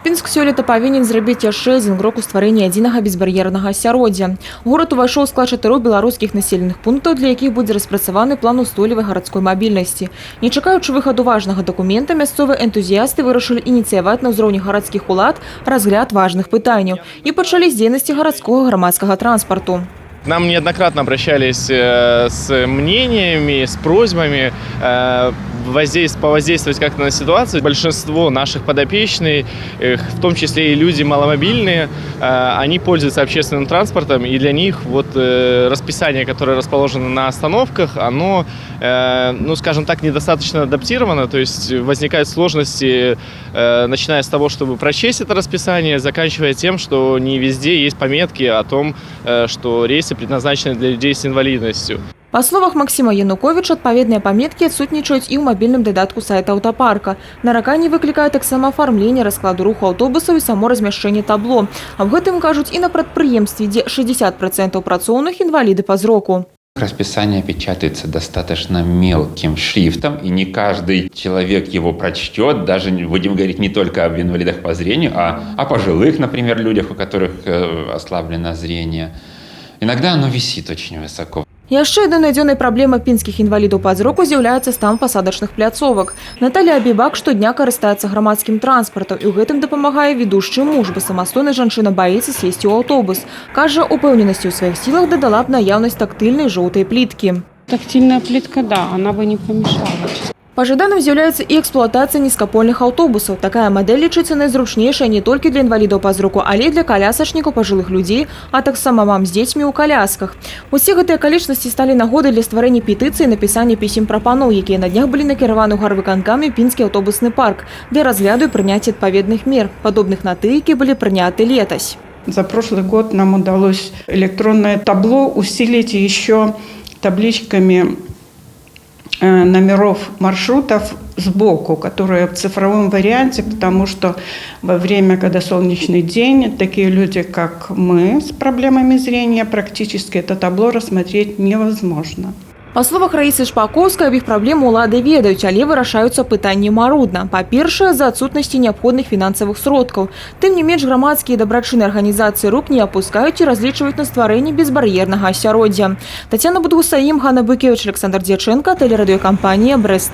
Пінск сёлета павінен зрабіць яшчэ адзін крок у стварэнні адзінага безбар'ернага асяроддзя. Горад увайшоў у склад 4 беларускіх населеных пунктаў, для якіх будзе распрацаваны план устойлівай гарадской мабільнасці. Не чакаючы выхаду важнага дакумента, мясцовыя энтузіясты вырашылі ініцыяваць на ўзроўні гарадскіх улад разгляд важных пытанняў і пачалі з дзейнасці гарадскога грамадскага транспарту. К нам неоднократно обращались с мнениями, с просьбами повоздействовать как-то на ситуацию. Большинство наших подопечных, в том числе и люди маломобильные, они пользуются общественным транспортом, и для них вот расписание, которое расположено на остановках, оно, ну, скажем так, недостаточно адаптировано, то есть возникают сложности, начиная с того, чтобы прочесть это расписание, заканчивая тем, что не везде есть пометки о том, что рейсы предназначены для людей с инвалидностью. Па словах Максима Януковича, адпаведныя паметкі адсутнічаюць і ў мабільным дадатку сайта аўтапарка. Нараканні выклікаюць таксама афармленне раскладу руху аўтобусаў і само размяшчэнне табло. Аб гэтым кажуць і на прадпрыемстве, дзе 60% працоўных інваліды па зроку. Расписание печатается достаточно мелким шрифтом, и не каждый человек его прочтет. Даже будем говорить не только об инвалидах по зрению, а о пожилых, например, людях, у которых ослаблено зрение. Иногда оно висит очень высоко. Яшчэ адной надзённай праблемай пінскіх інвалідаў па зроку з'яўляецца стан пасадачных пляцовак. Наталья Абібак штодня карыстаецца грамадскім транспартам, і ў гэтым дапамагае ведушчы муж, бо самастойна жанчына баіцца сесці ў аўтобус. Кажа, упэўненасці ў сваіх сілах дадала б наяўнасць тактыльнай жоўтай пліткі. Тактильная плитка, да, она бы не помешала. Пажаданым з'яўляецца і эксплуатацыя нізкапольных аўтобусаў. Такая мадэль лічыцца найзручнейшая не толькі для інвалідаў па зроку, але і для калясачнікаў, пажылых людзей, а таксама мам з дзецьмі ў калясках. Усе гэтыя акалічнасці сталі нагодай для стварэння петыцыі і напісання пісем прапаноў, якія на днях былі накіраваны ў гарвыканкам і пінскі аўтобусны парк для разгляду і прыняцця адпаведных мер, падобных на тыя, якія былі прыняты летась. За прошлый год нам удалось электронное табло усилить еще табличками номеров маршрутов сбоку, которые в цифровом варианте, потому что во время, когда солнечный день, такие люди, как мы, с проблемами зрения, практически это табло рассмотреть невозможно. Па словах Раісы Шпакоўскай, аб іх праблему ўлады ведаюць, але вырашаюцца пытанні марудна. Па-першае, з-за адсутнасці неабходных фінансавых сродкаў. Тым не менш, грамадскія і дабрачынныя арганізацыі рук не апускаюць і разлічваюць на стварэнне безбар'ернага асяроддзя. Тацяна Будгусаім, Ганна Быкевіч, Александр Дьяченко, тэлерадыёкампанія «Брест».